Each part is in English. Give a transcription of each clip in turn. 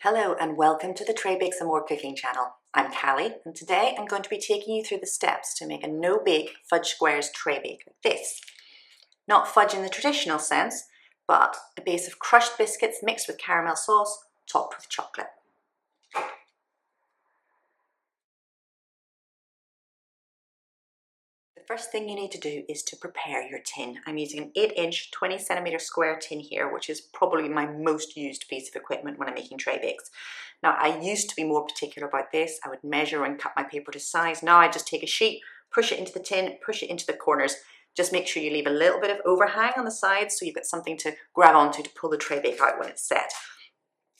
Hello and welcome to the Traybakes and More Cooking channel. I'm Callie and today I'm going to be taking you through the steps to make a no-bake fudge squares tray bake like this. Not fudge in the traditional sense, but a base of crushed biscuits mixed with caramel sauce, topped with chocolate. The first thing you need to do is to prepare your tin. I'm using an 8-inch 20cm square tin here, which is probably my most used piece of equipment when I'm making tray bakes. Now, I used to be more particular about this. I would measure and cut my paper to size. Now I just take a sheet, push it into the tin, push it into the corners. Just make sure you leave a little bit of overhang on the sides so you've got something to grab onto to pull the tray bake out when it's set.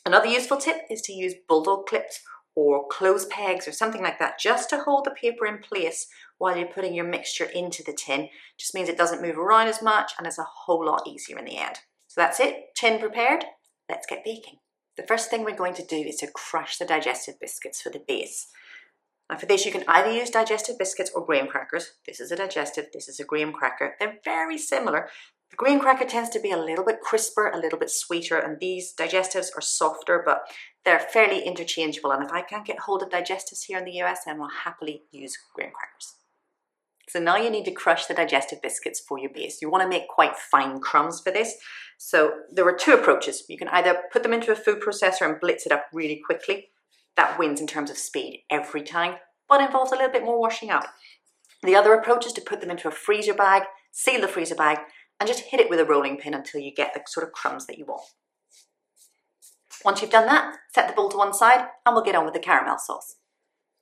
Another useful tip is to use bulldog clips or clothes pegs or something like that just to hold the paper in place while you're putting your mixture into the tin. Just means it doesn't move around as much and it's a whole lot easier in the end. So that's it, tin prepared, let's get baking. The first thing we're going to do is to crush the digestive biscuits for the base. Now for this you can either use digestive biscuits or graham crackers. This is a digestive, this is a graham cracker. They're very similar. The graham cracker tends to be a little bit crisper, a little bit sweeter, and these digestives are softer, but they're fairly interchangeable. And if I can't get hold of digestives here in the US, then I'll happily use graham crackers. So now you need to crush the digestive biscuits for your base. You want to make quite fine crumbs for this. So there are two approaches. You can either put them into a food processor and blitz it up really quickly. That wins in terms of speed every time, but involves a little bit more washing up. The other approach is to put them into a freezer bag, seal the freezer bag, and just hit it with a rolling pin until you get the sort of crumbs that you want. Once you've done that, set the bowl to one side and we'll get on with the caramel sauce.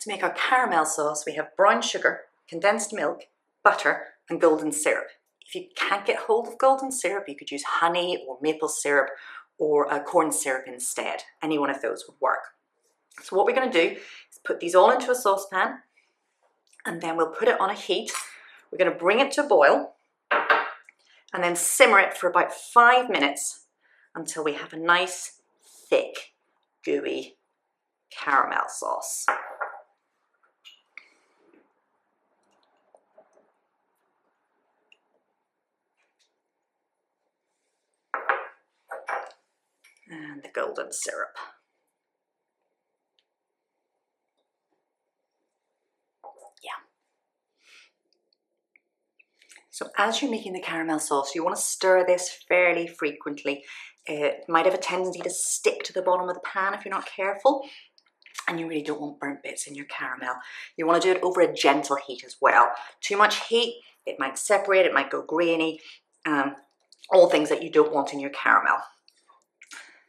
To make our caramel sauce, we have brown sugar, condensed milk, butter, and golden syrup. If you can't get hold of golden syrup, you could use honey or maple syrup or corn syrup instead. Any one of those would work. So what we're going to do is put these all into a saucepan and then we'll put it on a heat. We're going to bring it to a boil and then simmer it for about 5 minutes until we have a nice, thick, gooey caramel sauce. And the golden syrup. So as you're making the caramel sauce, you want to stir this fairly frequently. It might have a tendency to stick to the bottom of the pan if you're not careful, and you really don't want burnt bits in your caramel. You want to do it over a gentle heat as well. Too much heat, it might separate, it might go grainy, all things that you don't want in your caramel.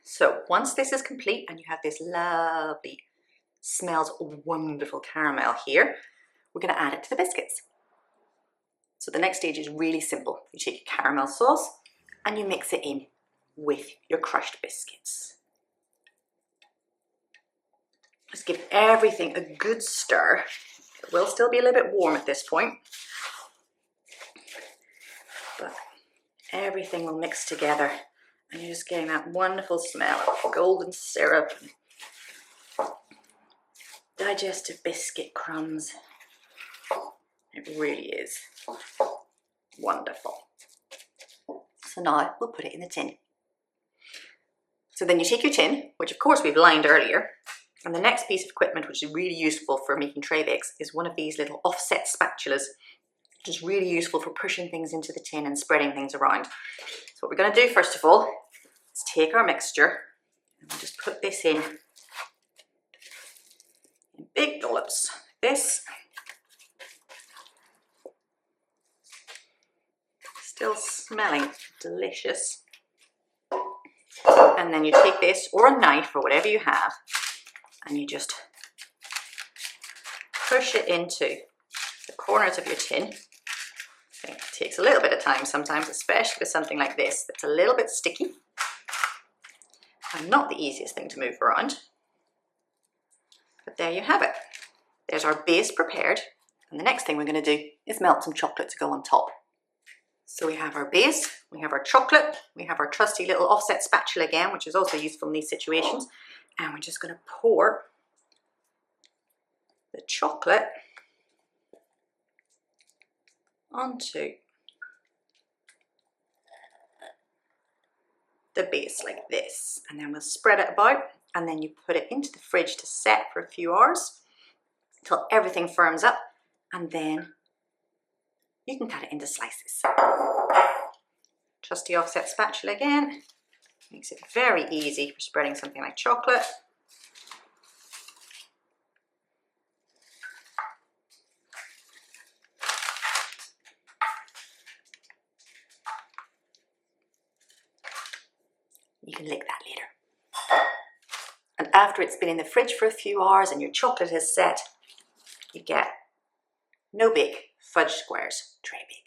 So once this is complete and you have this lovely, smells wonderful caramel here, we're going to add it to the biscuits. So the next stage is really simple. You take your caramel sauce and you mix it in with your crushed biscuits. Just give everything a good stir. It will still be a little bit warm at this point, but everything will mix together and you're just getting that wonderful smell of golden syrup, digestive biscuit crumbs. It really is wonderful. So now we'll put it in the tin. So then you take your tin, which of course we've lined earlier, and the next piece of equipment which is really useful for making tray bakes is one of these little offset spatulas, which is really useful for pushing things into the tin and spreading things around. So what we're going to do first of all is take our mixture and we'll just put this in big dollops like this. Still smelling delicious. And then you take this or a knife or whatever you have and you just push it into the corners of your tin. It takes a little bit of time sometimes, especially with something like this that's a little bit sticky and not the easiest thing to move around. But there you have it. There's our base prepared, and the next thing we're going to do is melt some chocolate to go on top. So we have our base, we have our chocolate, we have our trusty little offset spatula again, which is also useful in these situations. And we're just going to pour the chocolate onto the base like this. And then we'll spread it about and then you put it into the fridge to set for a few hours until everything firms up, and then you can cut it into slices. Trusty offset spatula again, makes it very easy for spreading something like chocolate. You can lick that later. And after it's been in the fridge for a few hours and your chocolate is set, you get No-Bake Fudge Squares Traybake.